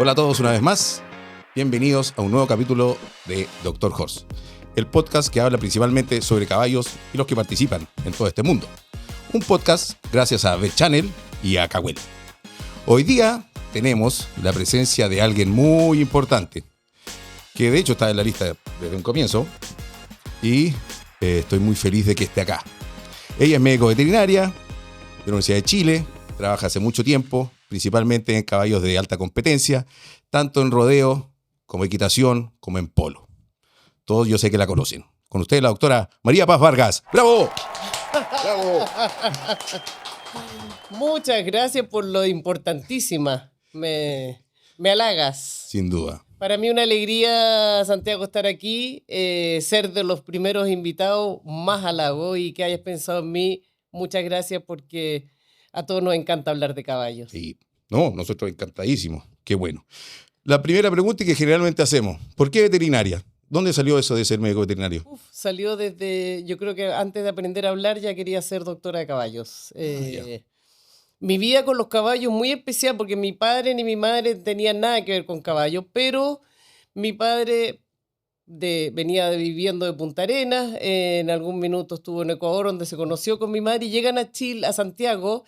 Hola a todos una vez más, bienvenidos a un nuevo capítulo de Dr. Horse, el podcast que habla principalmente sobre caballos y los que participan en todo este mundo. Un podcast gracias a Vet Channel y a Cagüel. Hoy día tenemos la presencia de alguien muy importante, que de hecho está en la lista desde un comienzo, y estoy muy feliz de que esté acá. Ella es médico veterinaria de la Universidad de Chile, trabaja hace mucho tiempo, principalmente en caballos de alta competencia, tanto en rodeo, como equitación, como en polo. Todos yo sé que la conocen. Con usted, la doctora María Paz Vargas. ¡Bravo! ¡Bravo! Muchas gracias por lo importantísima. Me halagas. Sin duda. Para mí una alegría, Santiago, estar aquí, ser de los primeros invitados, más halago, y que hayas pensado en mí. Muchas gracias porque a todos nos encanta hablar de caballos. Sí. No, nosotros encantadísimos. Qué bueno. La primera pregunta que generalmente hacemos, ¿por qué veterinaria? ¿Dónde salió eso de ser médico veterinario? Salió desde, yo creo que antes de aprender a hablar ya quería ser doctora de caballos. Mi vida con los caballos muy especial porque mi padre ni mi madre tenían nada que ver con caballos, pero mi padre venía viviendo de Punta Arenas, en algún minuto estuvo en Ecuador donde se conoció con mi madre y llegan a Chile, a Santiago,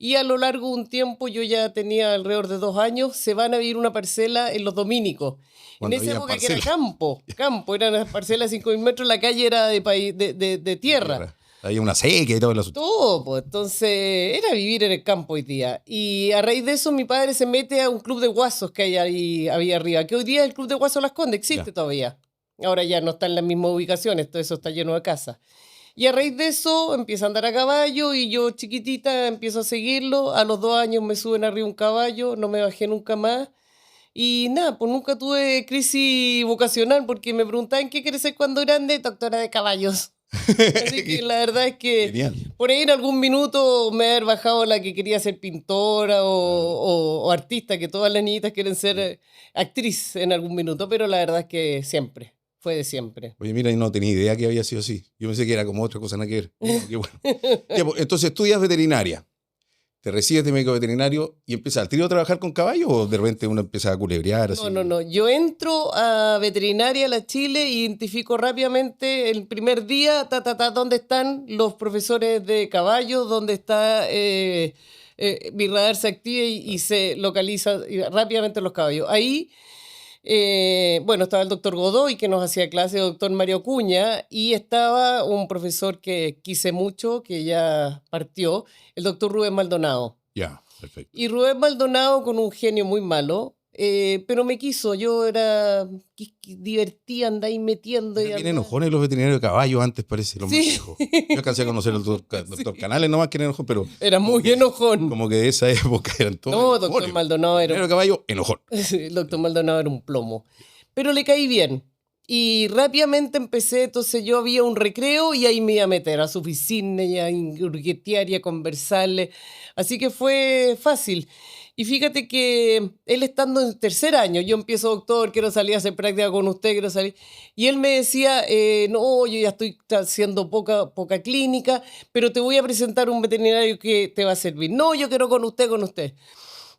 y a lo largo de un tiempo, yo ya tenía alrededor de 2 años, se van a vivir una parcela en Los Dominicos. En esa época que era campo, eran las parcelas de 5.000 metros, la calle era de tierra. Había una sequía y todo el asunto. Todo, pues entonces era vivir en el campo hoy día. Y a raíz de eso mi padre se mete a un club de guasos que hay ahí había arriba, que hoy día el club de guasos Las Condes existe todavía. Ahora ya no está en las mismas ubicaciones, todo eso está lleno de casas. Y a raíz de eso empieza a andar a caballo y yo chiquitita empiezo a seguirlo. A los 2 años me suben arriba un caballo, no me bajé nunca más. Y nada, pues nunca tuve crisis vocacional porque me preguntaban qué quieres ser cuando grande, doctora de caballos. Así que la verdad es que Genial. por ahí en algún minuto me haber bajado la que quería ser pintora o artista, que todas las niñitas quieren ser actriz en algún minuto, pero la verdad es que siempre, fue de siempre. Oye, mira, no tenía idea que había sido así. Yo pensé que era como otra cosa, nada que ver. Qué bueno. Ya, pues, entonces estudias veterinaria, te recibes de médico veterinario y empiezas al tiro a trabajar con caballos, o de repente uno empieza a culebrear así. No. Yo entro a veterinaria a la Chile, identifico rápidamente el primer día, dónde están los profesores de caballos, dónde está mi radar se activa y se localiza rápidamente los caballos. Ahí, bueno, estaba el doctor Godoy que nos hacía clase, el doctor Mario Cuña, y estaba un profesor que quise mucho, que ya partió, el doctor Rubén Maldonado. Ya, perfecto. Y Rubén Maldonado con un genio muy malo, pero me quiso, yo era divertida, andaba ahí metiendo. Eran bien enojones los veterinarios de caballos antes, parece, los más viejos. Yo alcancé a conocer al doctor Canales nomás, que era enojón, pero... Era muy enojón. Como que de esa época eran todos No, enojones. doctor Maldonado era... Veterinario de caballo, enojón. El doctor Maldonado era un plomo. Pero le caí bien. Y rápidamente empecé, entonces yo había un recreo y ahí me iba a meter a su oficina y a hurguetear y a conversarle. Así que fue fácil. Y fíjate que él estando en 3er año, yo empiezo, doctor, quiero salir a hacer práctica con usted, quiero salir. Y él me decía, no, yo ya estoy haciendo poca clínica, pero te voy a presentar un veterinario que te va a servir. No, yo quiero con usted.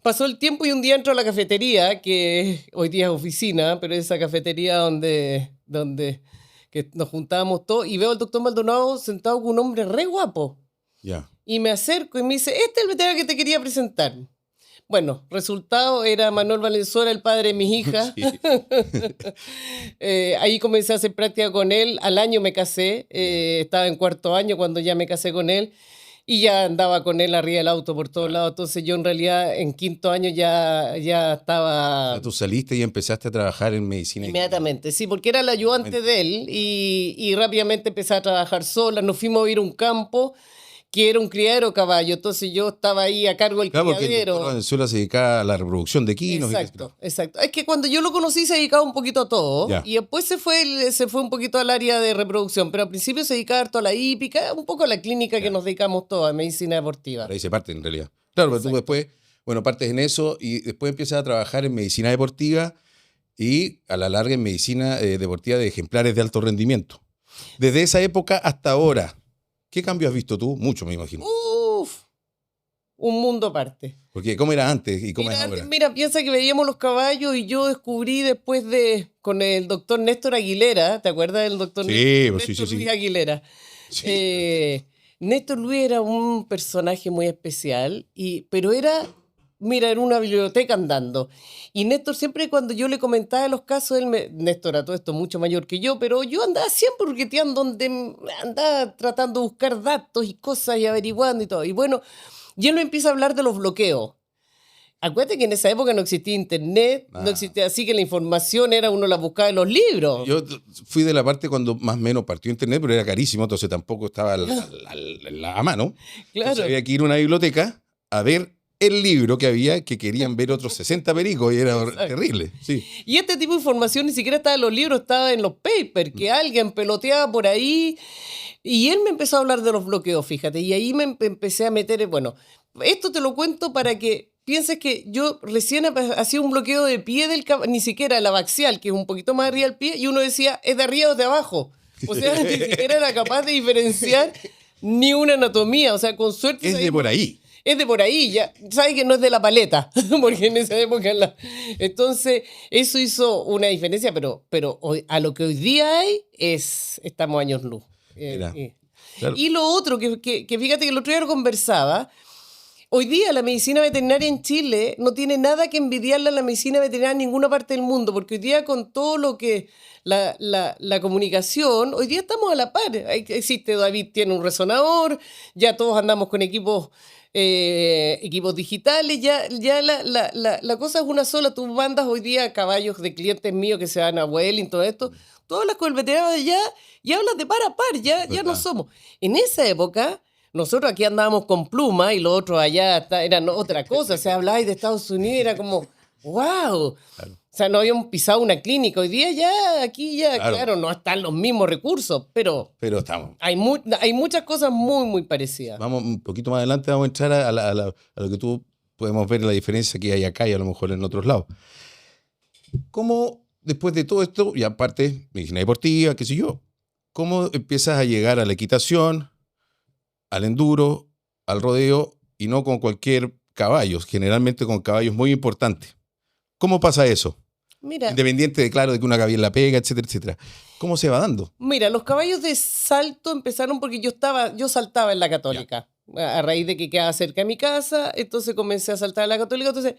Pasó el tiempo y un día entro a la cafetería, que hoy día es oficina, pero esa cafetería donde que nos juntábamos todos, y veo al doctor Maldonado sentado con un hombre re guapo. Ya. Y me acerco y me dice, este es el veterinario que te quería presentar. Bueno, resultado era Manuel Valenzuela, el padre de mis hijas. Sí. Ahí comencé a hacer práctica con él. Al año me casé. Estaba en 4º año cuando ya me casé con él. Y ya andaba con él arriba del auto por todos lados. Entonces yo en realidad en 5º año ya estaba... Ya tú saliste y empezaste a trabajar en medicina. Inmediatamente, sí, porque era el ayudante de él y rápidamente empecé a trabajar sola. Nos fuimos a ir a un campo que era un criadero de caballo. Entonces yo estaba ahí a cargo del criadero. Porque el doctor Valenzuela se dedicaba a la reproducción de equinos. Exacto. Es que cuando yo lo conocí se dedicaba un poquito a todo. Ya. Y después se fue un poquito al área de reproducción. Pero al principio se dedicaba harto a la hípica, un poco a la clínica que nos dedicamos todos, a medicina deportiva. Por ahí se parte en realidad. Claro, pero tú después, bueno, partes en eso y después empiezas a trabajar en medicina deportiva y a la larga en medicina deportiva de ejemplares de alto rendimiento. Desde esa época hasta ahora, ¿qué cambios has visto tú? Mucho, me imagino. Uf. un mundo aparte. Porque ¿cómo era antes y cómo es ahora? Mira, piensa que veíamos los caballos y yo descubrí después con el doctor Néstor Aguilera, ¿te acuerdas del doctor Sí, Néstor sí. Luis Aguilera? Sí. Néstor Luis era un personaje muy especial, pero era una biblioteca andando. Y Néstor siempre cuando yo le comentaba los casos, Néstor a todo esto mucho mayor que yo, pero yo andaba siempre burgueteando, donde andaba tratando de buscar datos y cosas y averiguando y todo. Y bueno, y él me empieza a hablar de los bloqueos. Acuérdate que en esa época no existía internet, no existía, así que la información uno la buscaba en los libros. Yo fui de la parte cuando más o menos partió internet, pero era carísimo, entonces tampoco estaba a mano. Claro. Entonces había que ir a una biblioteca a ver el libro que había, que querían ver otros 60 pericos, y era terrible. Sí. Y este tipo de información ni siquiera estaba en los libros, estaba en los papers, que alguien peloteaba por ahí. Y él me empezó a hablar de los bloqueos, fíjate, y ahí me empecé a meter, bueno, esto te lo cuento para que pienses que yo recién hacía un bloqueo de pie del caballo, ni siquiera el abaxial, que es un poquito más arriba del pie, y uno decía, ¿es de arriba o de abajo? O sea, ni siquiera era capaz de diferenciar ni una anatomía, o sea, con suerte... Es de por ahí. Es de por ahí, ya sabes que no es de la paleta, porque en esa época... Entonces, eso hizo una diferencia, pero a lo que hoy día hay, estamos años luz. Claro. Y lo otro, que fíjate que el otro día lo conversaba, hoy día la medicina veterinaria en Chile no tiene nada que envidiarle a la medicina veterinaria en ninguna parte del mundo, porque hoy día con todo lo que la comunicación, hoy día estamos a la par. Existe, David tiene un resonador, ya todos andamos con equipos digitales, ya la cosa es una sola. Tú mandas hoy día caballos de clientes míos que se van a Wellington, todo esto, tú hablas con el veterinario de allá y hablas de par a par, ya no somos. En esa época, nosotros aquí andábamos con pluma y los otros allá eran otra cosa. Se hablaba de Estados Unidos, era como, wow. Claro. O sea, no habíamos pisado una clínica. Hoy día aquí claro, no están los mismos recursos, pero estamos. Hay muchas cosas muy, muy parecidas. Vamos un poquito más adelante, vamos a entrar a lo que tú podemos ver la diferencia que hay acá y a lo mejor en otros lados. ¿Cómo, después de todo esto, y aparte, medicina deportiva, qué sé yo, cómo empiezas a llegar a la equitación, al enduro, al rodeo, y no con cualquier caballo, generalmente con caballos muy importantes? ¿Cómo pasa eso? Mira, independiente de, claro, de que una cabilla la pega, etcétera, etcétera. ¿Cómo se va dando? Mira, los caballos de salto empezaron porque yo saltaba en la Católica. A raíz de que quedaba cerca de mi casa, entonces comencé a saltar en la Católica. Entonces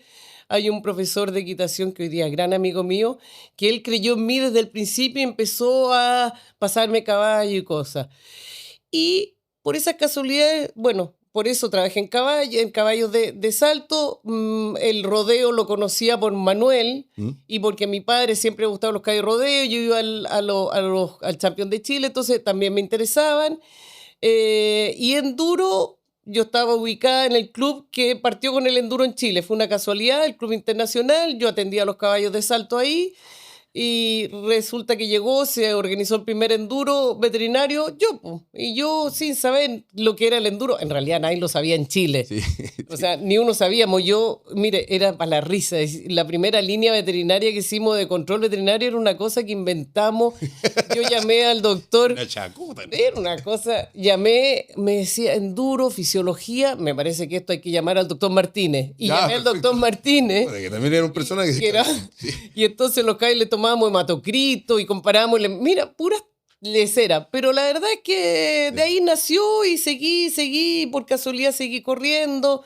hay un profesor de equitación que hoy día es gran amigo mío, que él creyó en mí desde el principio y empezó a pasarme caballo y cosas. Y por esas casualidades, bueno, por eso trabajé en caballos de salto. El rodeo lo conocía por Manuel y porque a mi padre siempre le gustaban los caballos de rodeo. Yo iba al Champion de Chile, entonces también me interesaban. Y enduro, yo estaba ubicada en el club que partió con el enduro en Chile. Fue una casualidad, el club internacional. Yo atendía a los caballos de salto ahí. Y resulta que se organizó el primer enduro veterinario, y yo sin saber lo que era el enduro, en realidad nadie lo sabía en Chile, sí. O sea, ni uno sabíamos. Mire, era para la risa, la primera línea veterinaria que hicimos de control veterinario era una cosa que inventamos. Yo llamé al doctor, una chacuta, ¿no? Era una cosa, me decía enduro, fisiología, me parece que esto hay que llamar al doctor Martínez, y llamé al doctor Martínez, que también era un personaje y entonces los caballos le tomábamos hematocrito y comparábamos, mira, pura lecera, pero la verdad es que de ahí nació y seguí, por casualidad seguí corriendo,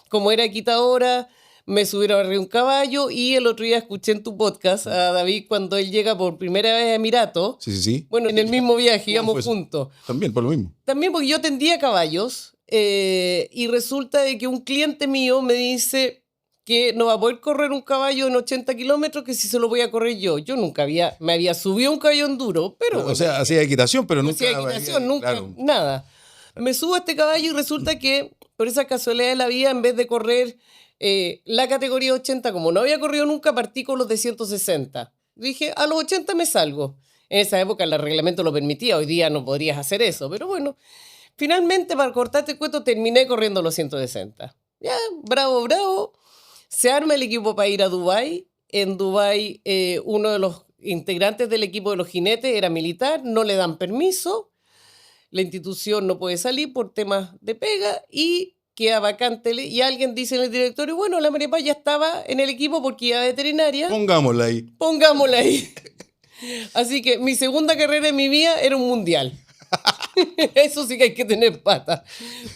como era quitadora, me subieron arriba un caballo y el otro día escuché en tu podcast a David cuando él llega por primera vez a Emiratos. Sí. Bueno, en el mismo viaje íbamos juntos. También, por lo mismo. También porque yo atendía caballos y resulta de que un cliente mío me dice que no va a poder correr un caballo en 80 kilómetros, que si se lo voy a correr yo. Yo nunca me había subido un caballo enduro, pero... O sea, hacía equitación, pero nunca... Hacía equitación, nunca, nada. Me subo a este caballo y resulta que, por esa casualidad de la vida, en vez de correr la categoría 80, como no había corrido nunca, partí con los de 160. Dije, a los 80 me salgo. En esa época el reglamento lo permitía, hoy día no podrías hacer eso, pero bueno. Finalmente, para cortarte el cuento, terminé corriendo los 160. Ya, bravo. Se arma el equipo para ir a Dubái. En Dubái, uno de los integrantes del equipo de los jinetes era militar, no le dan permiso. La institución no puede salir por temas de pega y queda vacante y alguien dice en el directorio, bueno, la María Paz ya estaba en el equipo porque iba a veterinaria, Pongámosla ahí. pongámosla ahí. Así que mi segunda carrera en mi vida era un mundial. Eso sí que hay que tener pata.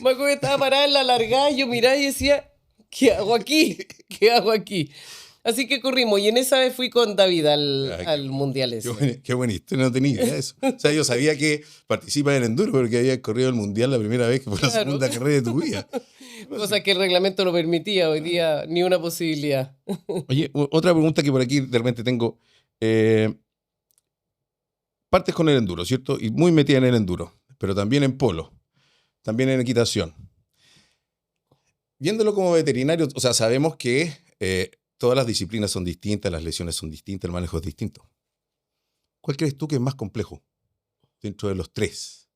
Me acuerdo que estaba parada en la largada y yo miraba y decía, ¿qué hago aquí? ¿Qué hago aquí? Así que corrimos y en esa vez fui con David al mundial ese. Qué buena historia, no tenía idea de eso. O sea, yo sabía que participas en enduro porque había corrido el mundial la primera vez, que fue la Claro. segunda carrera de tu vida. Cosa que el reglamento lo permitía, hoy día ni una posibilidad. Oye, otra pregunta que por aquí de repente tengo. Partes con el enduro, ¿cierto? Y muy metida en el enduro, pero también en polo, también en equitación. Viéndolo como veterinario, o sea, sabemos que todas las disciplinas son distintas, las lesiones son distintas, el manejo es distinto. ¿Cuál crees tú que es más complejo dentro de los tres?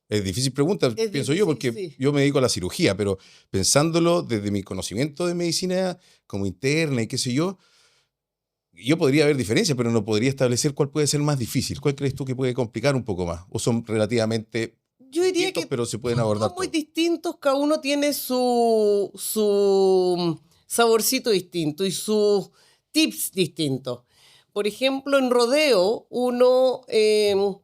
Es difícil pregunta, Es pienso yo, porque difícil, sí. yo me dedico a la cirugía, pero pensándolo desde mi conocimiento de medicina como interna y qué sé yo podría haber diferencias, pero no podría establecer cuál puede ser más difícil. ¿Cuál crees tú que puede complicar un poco más? ¿O son relativamente Yo diría distintos, que pero se pueden son abordar todos muy todos? distintos, cada uno tiene su saborcito distinto y sus tips distintos. Por ejemplo, en rodeo uno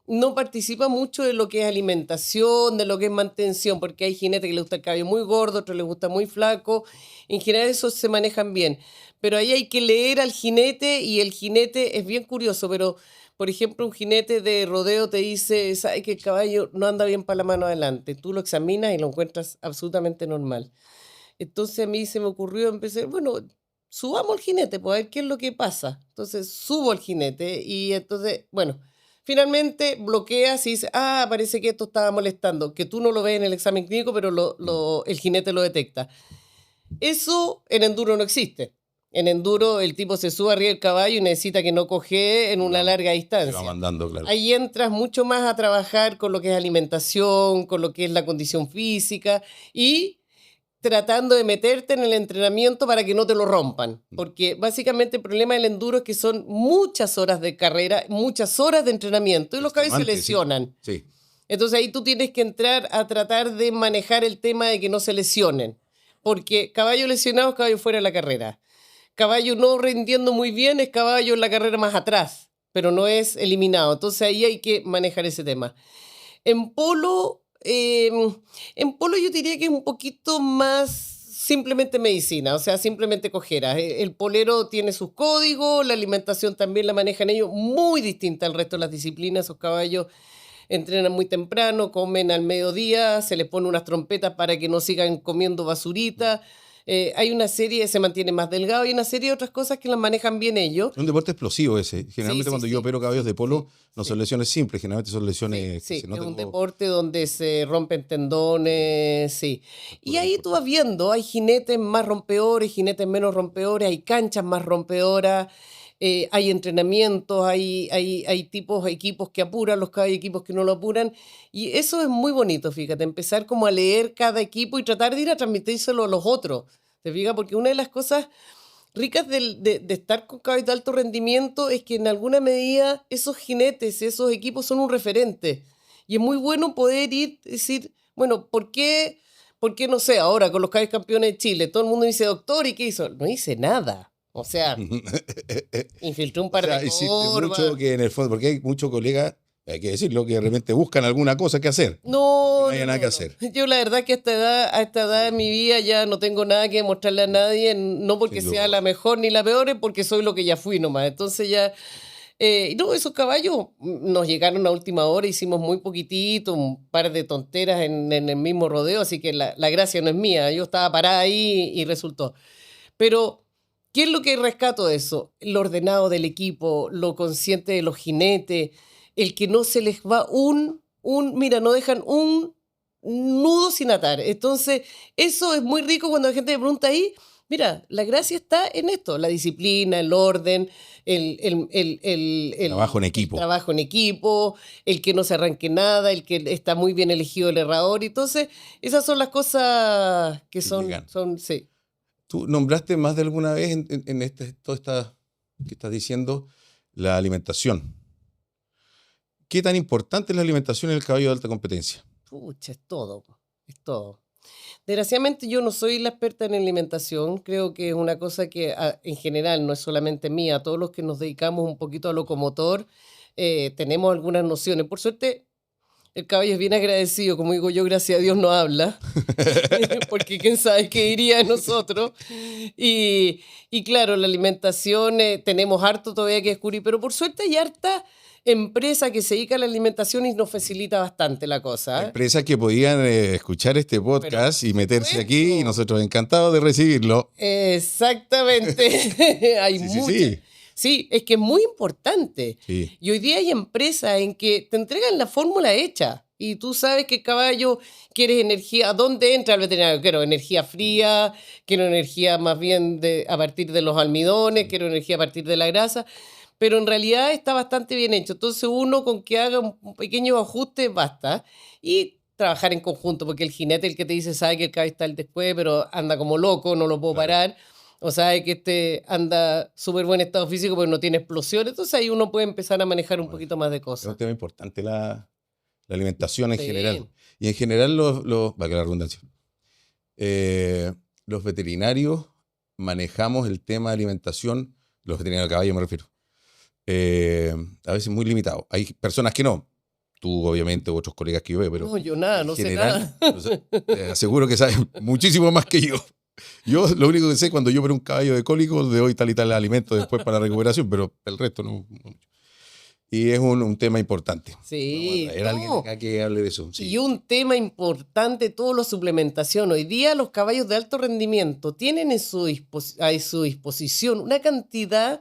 no participa mucho de lo que es alimentación, de lo que es mantención, porque hay jinetes que le gusta el cabello muy gordo, otros les gusta muy flaco. En general esos se manejan bien. Pero ahí hay que leer al jinete y el jinete es bien curioso, pero por ejemplo, un jinete de rodeo te dice, sabe que el caballo no anda bien para la mano adelante. Tú lo examinas y lo encuentras absolutamente normal. Entonces a mí se me ocurrió empezar, bueno, subamos al jinete, pues a ver qué es lo que pasa. Entonces subo al jinete y entonces, bueno, finalmente bloqueas y dices, ah, parece que esto estaba molestando, que tú no lo ves en el examen clínico, pero el jinete lo detecta. Eso en enduro no existe. En enduro el tipo se sube arriba del caballo y necesita que no coge en una larga Se va distancia. mandando, claro. Ahí entras mucho más a trabajar con lo que es alimentación, con lo que es la condición física y tratando de meterte en el entrenamiento para que no te lo rompan. Porque básicamente el problema del enduro es que son muchas horas de carrera, muchas horas de entrenamiento y los caballos se Extenuante, sí. lesionan. Sí. Entonces ahí tú tienes que entrar a tratar de manejar el tema de que no se lesionen. Porque caballo lesionado es caballo fuera de la carrera. Caballo no rindiendo muy bien es caballo en la carrera más atrás, pero no es eliminado. Entonces ahí hay que manejar ese tema. En polo, yo diría que es un poquito más simplemente medicina, o sea, simplemente cojera. El polero tiene sus códigos, la alimentación también la manejan ellos, muy distinta al resto de las disciplinas. Esos caballos entrenan muy temprano, comen al mediodía, se les pone unas trompetas para que no sigan comiendo basurita. Hay una serie, se mantiene más delgado, y una serie de otras cosas que las manejan bien ellos. Es un deporte explosivo ese. Generalmente Sí, cuando sí, yo sí, opero caballos de polo, no son sí. lesiones simples, generalmente son lesiones que Sí, se es nota un como deporte donde se rompen tendones, sí. Y fracturas ahí tú vas importantes. viendo, hay jinetes más rompedores, jinetes menos rompedores, hay canchas más rompedoras, hay entrenamientos, hay tipos, equipos que apuran, hay equipos que no lo apuran. Y eso es muy bonito, fíjate, empezar como a leer cada equipo y tratar de ir a transmitírselo a los otros. ¿Te fijas? Porque una de las cosas ricas de estar con caballos de alto rendimiento es que en alguna medida esos jinetes, esos equipos son un referente. Y es muy bueno poder ir, decir, bueno, ¿por qué no sé, ahora con los caballos campeones de Chile? Todo el mundo dice, doctor, ¿y qué hizo? No hice nada. O sea, infiltré un O par de sea, hiciste mucho curvas. que en el fondo, porque hay muchos colegas, hay que decirlo, que de repente buscan alguna cosa que hacer, aunque no No, haya no, nada que no, no. hacer. Yo la verdad que a esta edad de mi vida ya no tengo nada que demostrarle a nadie, no porque Sin sea duda. la mejor ni la peor, es porque soy lo que ya fui nomás. Entonces ya, no, esos caballos nos llegaron a última hora, hicimos muy poquitito, un par de tonteras en el mismo rodeo, así que la gracia no es mía, yo estaba parada ahí y resultó. Pero, ¿qué es lo que rescato de eso? Lo ordenado del equipo, lo consciente de los jinetes, el que no se les va mira, no dejan un nudo sin atar. Entonces, eso es muy rico cuando la gente me pregunta ahí, mira, la gracia está en esto, la disciplina, el orden, Trabajo en el equipo. trabajo en equipo, el que no se arranque nada, el que está muy bien elegido el herrador. Entonces, esas son las cosas que Que son, llegan. sí. Tú nombraste más de alguna vez todo esta que estás diciendo, la alimentación. ¿Qué tan importante es la alimentación en el caballo de alta competencia? Pucha, es todo, es todo. Desgraciadamente yo no soy la experta en alimentación, creo que es una cosa que en general no es solamente mía, todos los que nos dedicamos un poquito a locomotor tenemos algunas nociones. Por suerte el caballo es bien agradecido, como digo yo, gracias a Dios no habla, porque quién sabe qué diría de nosotros. Y claro, la alimentación tenemos harto todavía que descubrir, pero por suerte hay harta empresa que se dedica a la alimentación y nos facilita bastante la cosa. Empresas que podían escuchar este podcast y meterse aquí y supuesto. nosotros encantados de recibirlo. Exactamente. Hay Sí, muchas. sí. Sí, es que es muy importante. Sí. Y hoy día hay empresas en que te entregan la fórmula hecha. Y tú sabes que el caballo quiere energía. ¿A dónde entra el veterinario? Quiero energía fría, quiero energía más bien a partir de los almidones, quiero energía a partir de la grasa. Pero en realidad está bastante bien hecho. Entonces uno con que haga un pequeño ajuste basta. Y trabajar en conjunto, porque el jinete el que te dice sabe que el caballo está al después, pero anda como loco, no lo puedo parar. O sabe que anda súper buen estado físico porque no tiene explosión. Entonces ahí uno puede empezar a manejar un poquito más de Es cosas. un tema importante la alimentación en Sí. general. Y en general va que la redundancia, los veterinarios manejamos el tema de alimentación, los veterinarios de caballo me refiero, a veces muy limitado. Hay personas que no. Tú, obviamente, otros colegas que yo veo, pero No, yo nada, en no sé general, nada. o sea, te aseguro que sabes muchísimo más que yo. Yo lo único que sé cuando yo opero un caballo de cólico, le doy tal y tal alimento después para la recuperación, pero el resto no mucho. Y es un tema importante. Sí, Vamos a traer a alguien no. acá que hable de eso. Sí. Y un tema importante, todo la suplementación. Hoy día los caballos de alto rendimiento tienen a su disposición una cantidad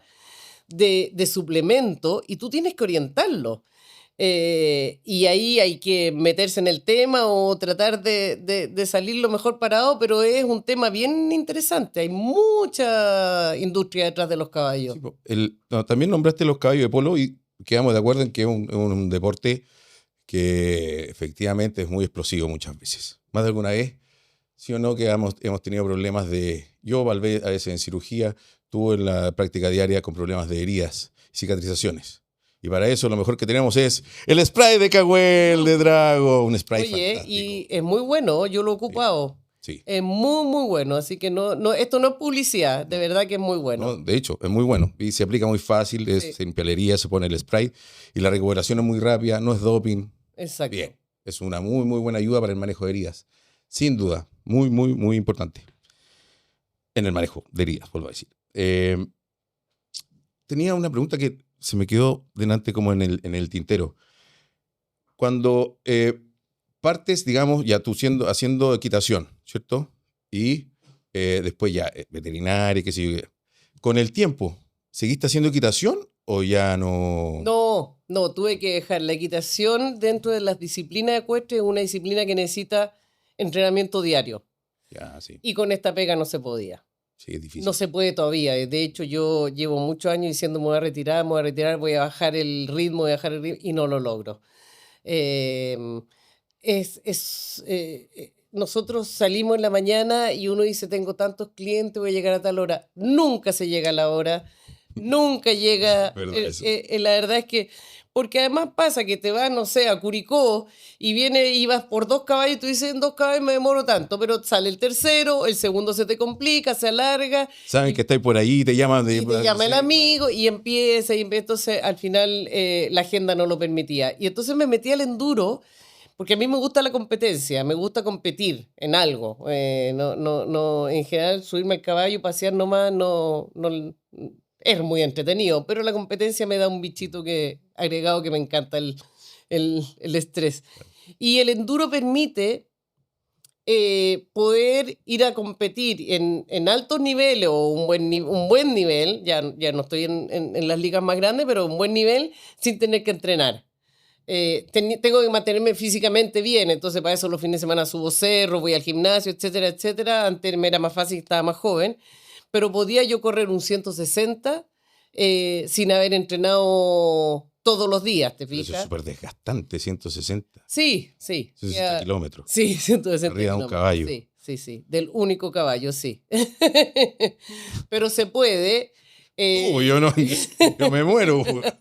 de suplemento y tú tienes que orientarlo. Y ahí hay que meterse en el tema o tratar de salir lo mejor parado, pero es un tema bien interesante. Hay mucha industria detrás de los caballos. Sí, también nombraste los caballos de polo y quedamos de acuerdo en que es un deporte que efectivamente es muy explosivo muchas veces. Más de alguna vez, sí o no, que hemos tenido problemas yo a veces en cirugía, tuve en la práctica diaria con problemas de heridas, cicatrizaciones. Y para eso lo mejor que tenemos es el spray de Cahuel de Drago, un spray fantástico. Y es muy bueno, yo lo he ocupado. Sí. Es muy, muy bueno, así que esto no es publicidad, de verdad que es muy bueno. No, de hecho, es muy bueno y se aplica muy fácil, en pialería se pone el spray y la recuperación es muy rápida, no es doping. Exacto. Bien, es una muy, muy buena ayuda para el manejo de heridas. Sin duda, muy, muy, muy importante en el manejo de heridas, vuelvo a decir. Tenía una pregunta que se me quedó delante como en el tintero. Cuando partes, digamos, ya tú haciendo equitación, ¿cierto? Y después ya veterinaria, qué sé yo. Con el tiempo, ¿seguiste haciendo equitación o ya no? No, tuve que dejar la equitación dentro de las disciplinas ecuestres, es una disciplina que necesita entrenamiento diario. Ya, sí. Y con esta pega no se podía. Sí, es difícil. No se puede todavía. De hecho, yo llevo muchos años diciendo me voy a retirar, voy a bajar el ritmo, y no lo logro. Nosotros salimos en la mañana y uno dice, tengo tantos clientes, voy a llegar a tal hora. Nunca se llega a la hora, nunca llega. La verdad es que, porque además pasa que te vas, no sé, a Curicó y vas por 2 caballos y tú dices, en 2 caballos me demoro tanto, pero sale el tercero, el segundo se te complica, se alarga. Saben que estáis por ahí, te llaman. Y te llama el amigo y empieza, entonces al final la agenda no lo permitía. Y entonces me metí al enduro, porque a mí me gusta la competencia, me gusta competir en algo. En general subirme al caballo, pasear nomás, no es muy entretenido, pero la competencia me da un bichito agregado que me encanta el estrés. Y el enduro permite poder ir a competir en altos niveles o un buen nivel, ya no estoy en las ligas más grandes, pero un buen nivel sin tener que entrenar. Tengo que mantenerme físicamente bien, entonces para eso los fines de semana subo cerro, voy al gimnasio, etcétera, etcétera. Antes me era más fácil, estaba más joven, pero podía yo correr un 160 sin haber entrenado todos los días, ¿te fijas? Eso es súper desgastante, 160. Sí. 160 kilómetros. Sí, 160 Arriba de un caballo. Sí, del único caballo, sí. Pero se puede. Yo no, yo me muero. 20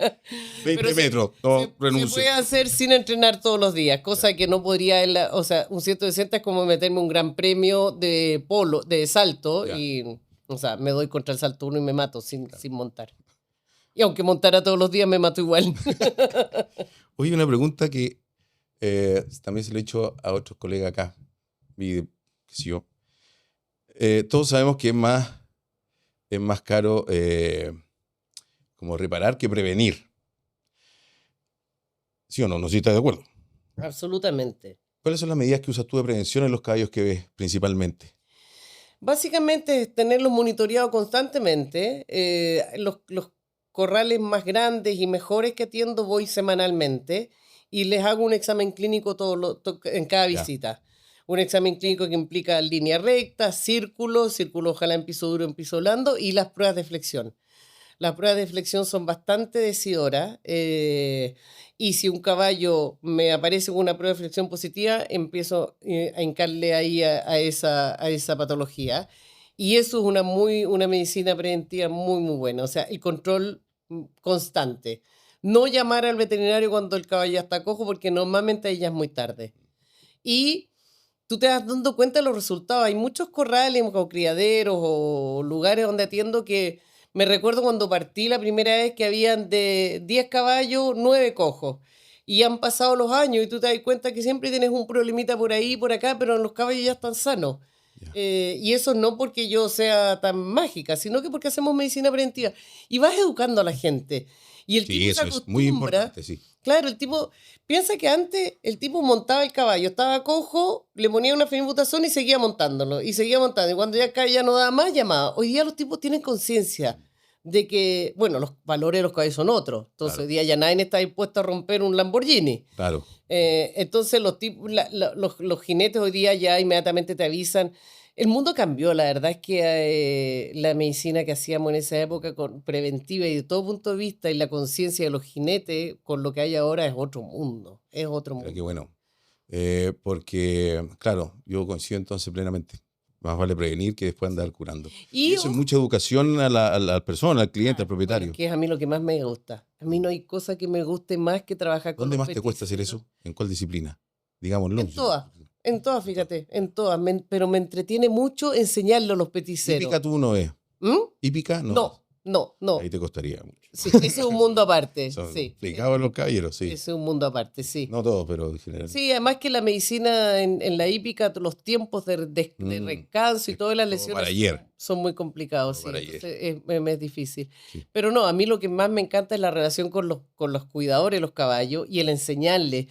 Pero metros, no se renuncio. puede hacer sin entrenar todos los días, cosa que no podría, o sea, un 160 es como meterme un gran premio de polo, de salto, Ya. y, o sea, me doy contra el salto uno y me mato sin montar. Y aunque montara todos los días, me mato igual. Oye, una pregunta que también se le he hecho a otros colegas acá. Y, qué sé yo. Todos sabemos que es más caro como reparar que prevenir. ¿Sí o no? No sé si estás de acuerdo. Absolutamente. ¿Cuáles son las medidas que usas tú de prevención en los caballos que ves principalmente? Básicamente es tenerlos monitoreados constantemente. Los corrales más grandes y mejores que atiendo voy semanalmente y les hago un examen clínico en cada Ya. visita. Un examen clínico que implica línea recta, círculo ojalá en piso duro, en piso blando y las pruebas de flexión. Las pruebas de flexión son bastante decidoras y si un caballo me aparece con una prueba de flexión positiva, empiezo a hincarle ahí a esa patología. Y eso es una medicina preventiva muy, muy buena. O sea, el control constante. No llamar al veterinario cuando el caballo ya está cojo porque normalmente ahí ya es muy tarde. Y tú te vas dando cuenta de los resultados. Hay muchos corrales o criaderos o lugares donde atiendo que me recuerdo cuando partí la primera vez que habían de 10 caballos, 9 cojos. Y han pasado los años y tú te das cuenta que siempre tienes un problemita por ahí, por acá, pero los caballos ya están sanos. Ya. Y eso no porque yo sea tan mágica, sino que porque hacemos medicina preventiva. Y vas educando a la gente. Y el Sí, tipo se eso es muy acostumbra. importante, sí. Claro, el tipo piensa que antes el tipo montaba el caballo, estaba cojo, le ponía una fenibutazón y seguía montándolo, y seguía montando. Y cuando ya no daba más, llamaba. Hoy día los tipos tienen conciencia de que, bueno, los valores de los caballos son otros. Entonces, Claro. hoy día ya nadie está dispuesto a romper un Lamborghini. Claro. Entonces, los jinetes hoy día ya inmediatamente te avisan. El mundo cambió, la verdad es que la medicina que hacíamos en esa época preventiva y de todo punto de vista y la conciencia de los jinetes con lo que hay ahora es otro mundo, es otro Pero mundo. qué bueno. Porque, claro, yo coincido entonces plenamente. Más vale prevenir que después andar curando. Y eso es mucha educación a la persona, al cliente, al Bueno, propietario. que es a mí lo que más me gusta. A mí no hay cosa que me guste más que trabajar con ¿Dónde los más te cuesta hacer peticeros. eso? ¿En cuál disciplina? Digámoslo. En todas, fíjate, en todas. Pero me entretiene mucho enseñarle a los peticeros. Hípica tú no es. ¿Mm? Hípica no. No. Ahí te costaría mucho. Sí, ese es un mundo aparte. Son Sí. complicados los caballeros, sí. Ese es un mundo aparte, sí. No todos, pero en general. Sí, además que la medicina en la hípica, los tiempos de descanso y Es todas las todo lesiones para ayer. son muy complicados, Todo sí. para ayer. Entonces es difícil. Sí. Pero no, a mí lo que más me encanta es la relación con los cuidadores de los caballos y el enseñarle,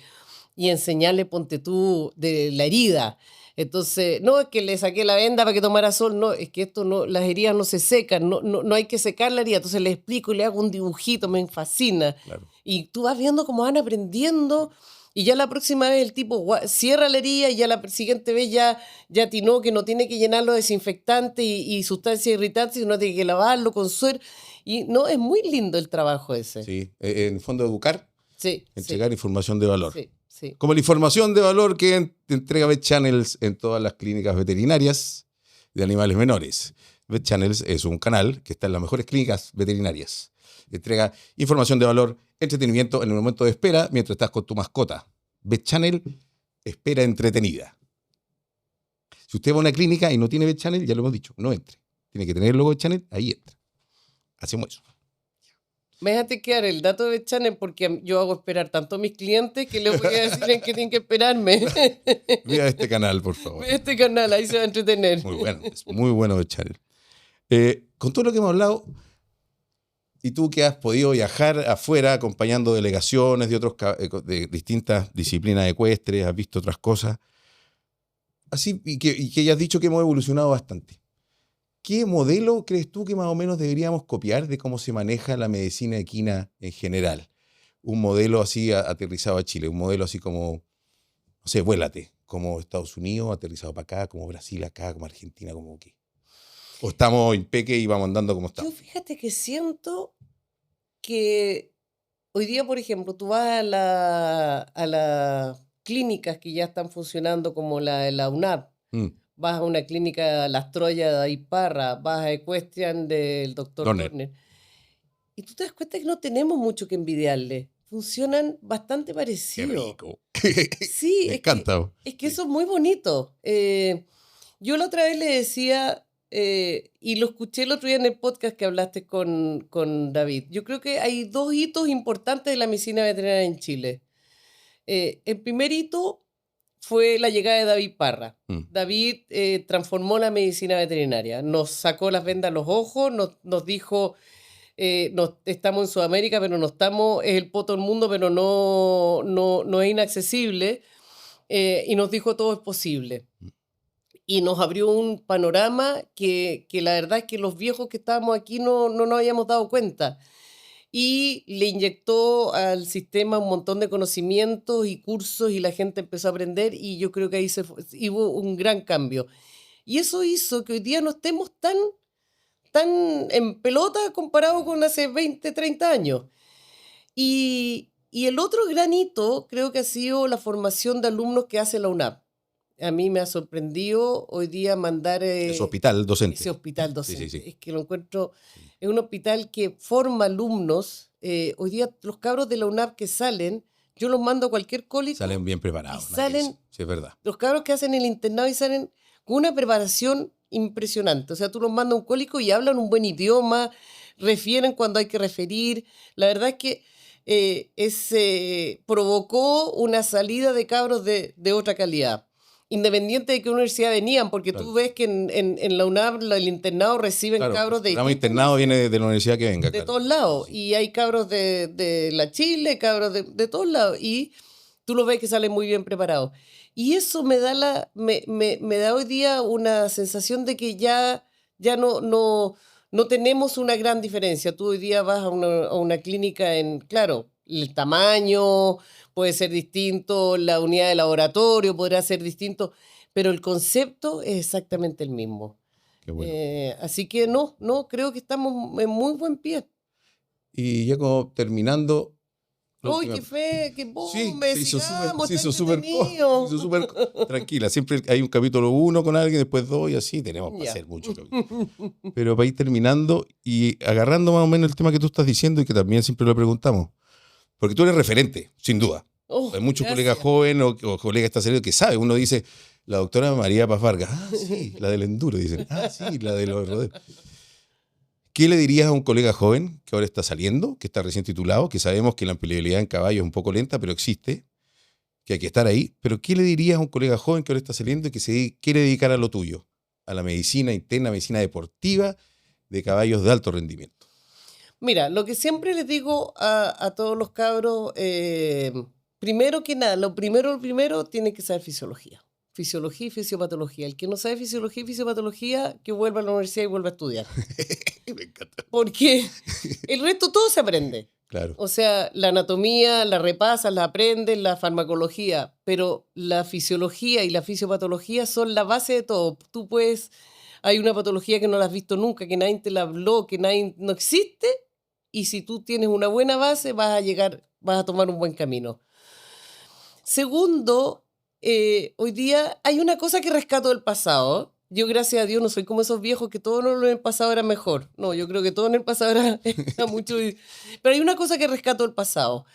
ponte tú, de la herida. Entonces, no es que le saqué la venda para que tomara sol, no, es que esto no, las heridas no se secan, no hay que secar la herida. Entonces le explico y le hago un dibujito, me fascina. Claro. Y tú vas viendo cómo van aprendiendo y ya la próxima vez el tipo cierra la herida y ya la siguiente vez ya atinó que no tiene que llenarlo de desinfectante y sustancias irritantes, sino tiene que lavarlo con suero. Y no, es muy lindo el trabajo ese. Sí, en el fondo educar, Sí. entregar información de valor. Sí. Como la información de valor que entrega Vet Channels en todas las clínicas veterinarias de animales menores. Vet Channels es un canal que está en las mejores clínicas veterinarias. Entrega información de valor, entretenimiento en el momento de espera mientras estás con tu mascota. Vet Channel, espera entretenida. Si usted va a una clínica y no tiene Vet Channel, ya lo hemos dicho, no entre. Tiene que tener el logo de Channel, ahí entra. Hacemos eso. Déjate quedar el dato de Channel porque yo hago esperar tanto a mis clientes que les voy a decir en qué tienen que esperarme. Vea este canal, por favor. Ve este canal, ahí se va a entretener. Muy bueno, es muy bueno Vet Channel. Con todo lo que hemos hablado, y tú que has podido viajar afuera acompañando delegaciones de distintas disciplinas ecuestres, has visto otras cosas, así, y que ya has dicho que hemos evolucionado bastante. ¿Qué modelo crees tú que más o menos deberíamos copiar de cómo se maneja la medicina equina en general? Un modelo así aterrizado a Chile, un modelo así como, no sé, vuélate, como Estados Unidos, aterrizado para acá, como Brasil acá, como Argentina, como qué. O estamos impeque y vamos andando como Yo estamos. fíjate que siento que hoy día, por ejemplo, tú vas a las clínicas que ya están funcionando como la de la UNAP, Mm, vas a una clínica Las Troyas de Ayparra, vas a Equestrian del doctor Dorner. Dorner. Y tú te das cuenta que no tenemos mucho que envidiarle. Funcionan bastante Qué parecido. rico. Sí, Me encanta. es que Sí. eso es muy bonito. Yo la otra vez le decía, y lo escuché el otro día en el podcast que hablaste con David, yo creo que hay dos hitos importantes de la medicina veterinaria en Chile. El primer hito fue la llegada de David Parra. Mm. David transformó la medicina veterinaria, nos sacó las vendas a los ojos, nos dijo, estamos en Sudamérica, pero no estamos, es el poto del mundo, pero no es inaccesible, y nos dijo todo es posible. Y nos abrió un panorama que la verdad es que los viejos que estábamos aquí no nos habíamos dado cuenta. Y le inyectó al sistema un montón de conocimientos y cursos y la gente empezó a aprender y yo creo que ahí hubo un gran cambio. Y eso hizo que hoy día no estemos tan en pelota comparado con hace 20, 30 años. Y el otro gran hito creo que ha sido la formación de alumnos que hace la UNAP. A mí me ha sorprendido hoy día mandar Ese hospital docente. ese hospital Sí, docente. sí, sí. Es que lo encuentro, es un hospital que forma alumnos. Hoy día los cabros de la UNAP que salen, yo los mando a cualquier cólico. Salen bien preparados. Y salen, sí, es verdad. los cabros que hacen el internado y salen con una preparación impresionante. O sea, tú los mandas a un cólico y hablan un buen idioma, refieren cuando hay que referir. La verdad es que provocó una salida de cabros de otra calidad. Independiente de qué universidad venían, porque Claro. tú ves que en la UNAP el internado reciben Claro, cabros de el programa internado viene de la universidad que venga. de claro. todos lados. Y hay cabros de la Chile, cabros de todos lados. Y tú lo ves que salen muy bien preparados. Y eso me da me da hoy día una sensación de que ya no tenemos una gran diferencia. Tú hoy día vas a una clínica claro, el tamaño puede ser distinto, la unidad de laboratorio podrá ser distinto, pero el concepto es exactamente el mismo. Qué bueno. Así que creo que estamos en muy buen pie. Y ya como terminando. ¡Uy, qué fe! ¡Qué Sí, bombe! se hizo Sigamos, se está hizo súper entretenido. tranquila. Siempre hay un capítulo 1 con alguien, después 2 y así tenemos para Ya. hacer mucho capítulo. Pero para ir terminando y agarrando más o menos el tema que tú estás diciendo y que también siempre lo preguntamos. Porque tú eres referente, sin duda. Oh, Hay muchos gracias. colegas jóvenes o colegas que están que saben. Uno dice, la doctora María Paz Vargas. Ah, sí, la del enduro. Dicen, ah, sí, la de los rodeos. ¿Qué le dirías a un colega joven que ahora está saliendo, que está recién titulado, que sabemos que la empleabilidad en caballo es un poco lenta, pero existe, que hay que estar ahí? Pero ¿qué le dirías a un colega joven que ahora está saliendo y que se quiere dedicar a lo tuyo? A la medicina interna, medicina deportiva de caballos de alto rendimiento. Mira, lo que siempre les digo a todos los cabros, primero que nada, lo primero tiene que saber fisiología. Fisiología y fisiopatología. El que no sabe fisiología y fisiopatología, que vuelva a la universidad y vuelva a estudiar. Me encanta. Porque el resto todo se aprende. Claro. O sea, la anatomía la repasas, la aprendes, la farmacología, pero la fisiología y la fisiopatología son la base de todo. Tú puedes, hay una patología que no la has visto nunca, que nadie te la habló, que no existe, y si tú tienes una buena base vas a tomar un buen camino. Segundo, hoy día hay una cosa que rescato del pasado. Yo, gracias a Dios, no soy como esos viejos que todo en el pasado era mejor. No, yo creo que todo en el pasado era mucho. Pero hay una cosa que rescato del pasado.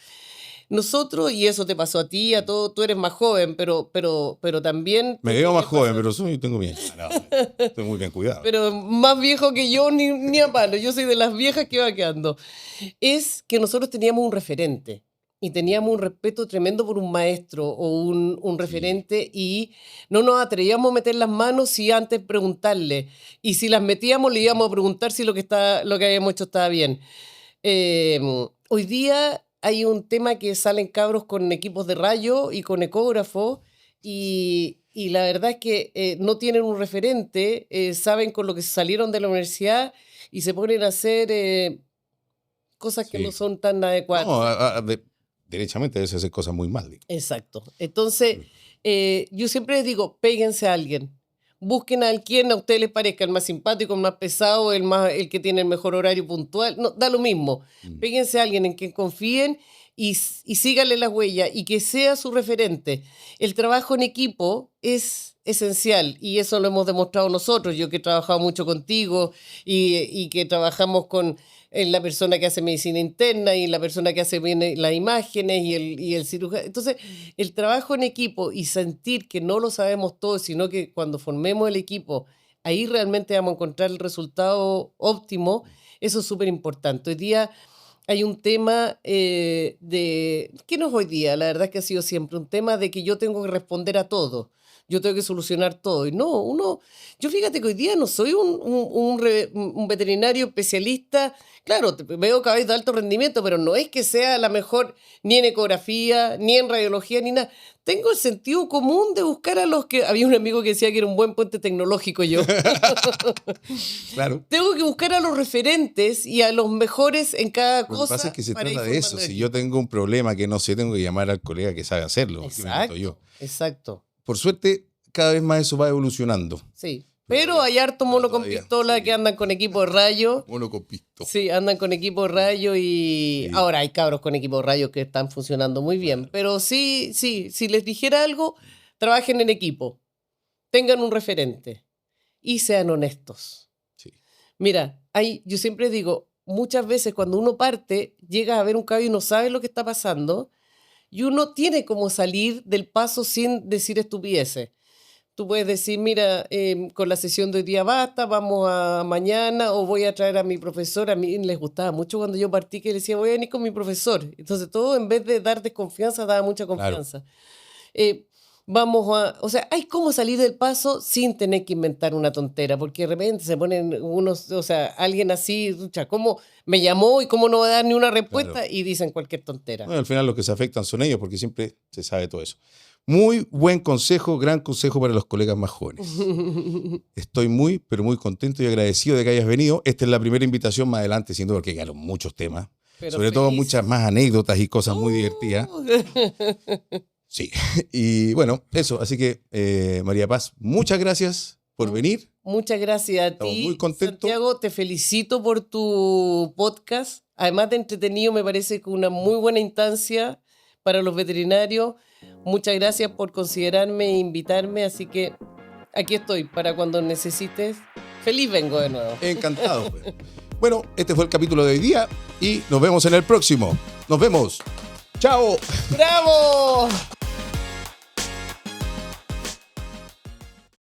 Nosotros, y eso te pasó a ti, a todo, tú eres más joven, pero también... Me veo más joven, pero tengo bien. No, estoy muy bien cuidado. Pero más viejo que yo, ni a palo. Yo soy de las viejas que va quedando. Es que nosotros teníamos un referente. Y teníamos un respeto tremendo por un maestro o un referente y no nos atrevíamos a meter las manos sin antes preguntarle. Y si las metíamos, le íbamos a preguntar si lo que habíamos hecho estaba bien. Hoy día hay un tema que salen cabros con equipos de rayo y con ecógrafo y la verdad es que no tienen un referente, saben con lo que salieron de la universidad y se ponen a hacer cosas que no son tan adecuadas. No, derechamente debe hacer cosas muy mal. Digo. Exacto. Entonces, yo siempre les digo, péguense a alguien. Busquen a quien a ustedes les parezca el más simpático, el más pesado, el que tiene el mejor horario puntual. No, da lo mismo. Péguense a alguien en quien confíen y síganle las huellas y que sea su referente. El trabajo en equipo es esencial, y eso lo hemos demostrado nosotros, yo que he trabajado mucho contigo y que trabajamos con la persona que hace medicina interna y la persona que hace bien las imágenes y el cirujano. Entonces, el trabajo en equipo y sentir que no lo sabemos todo, sino que cuando formemos el equipo, ahí realmente vamos a encontrar el resultado óptimo, eso es súper importante. Hoy día hay un tema ¿qué no es hoy día? La verdad es que ha sido siempre un tema de que yo tengo que responder a todo. Yo tengo que solucionar todo. Y no, yo fíjate que hoy día no soy un veterinario especialista. Claro, veo caballos de alto rendimiento, pero no es que sea la mejor ni en ecografía, ni en radiología, ni nada. Tengo el sentido común de buscar a los que... Había un amigo que decía que era un buen puente tecnológico yo. Claro. Tengo que buscar a los referentes y a los mejores en cada cosa. Lo que pasa es que se para trata ir de eso. formando Si el yo equipo. tengo un problema que no sé, tengo que llamar al colega que sabe hacerlo. que me meto yo. Exacto. Por suerte, cada vez más eso va evolucionando. Sí. Pero hay harto mono con todavía, pistola sí. que andan con equipo de rayo. Mono con pisto. Sí, andan con equipo de rayo y Sí. ahora hay cabros con equipo de rayo que están funcionando muy bien. Pero sí, si les dijera algo, trabajen en equipo, tengan un referente y sean honestos. Sí. Mira, yo siempre digo, muchas veces cuando uno parte, llegas a ver un caballo y no sabes lo que está pasando y uno tiene como salir del paso sin decir estupideces. Tú puedes decir, mira, con la sesión de hoy día basta, vamos a mañana o voy a traer a mi profesor. A mí les gustaba mucho cuando yo partí que decía, voy a venir con mi profesor. Entonces todo en vez de dar desconfianza, daba mucha confianza. O sea, hay cómo salir del paso sin tener que inventar una tontera, porque de repente se ponen unos, o sea, alguien así, pucha, ¿cómo me llamó y cómo no va a dar ni una respuesta? Claro. Y dicen cualquier tontera. Bueno, al final los que se afectan son ellos, porque siempre se sabe todo eso. Muy buen consejo, gran consejo para los colegas más jóvenes. Estoy muy, pero muy contento y agradecido de que hayas venido. Esta es la primera invitación, más adelante, sin duda, porque quedaron muchos temas. Pero Sobre todo feliz. muchas más anécdotas y cosas muy divertidas. Sí, y bueno, eso. Así que, María Paz, muchas gracias por venir. Muchas gracias a Estamos ti, muy contentos. Santiago. Te felicito por tu podcast. Además de entretenido, me parece que una muy buena instancia para los veterinarios. Muchas gracias por considerarme e invitarme. Así que aquí estoy para cuando necesites. Feliz vengo de nuevo. Encantado. Pues. Bueno, este fue el capítulo de hoy día y nos vemos en el próximo. Nos vemos. ¡Chao! ¡Bravo!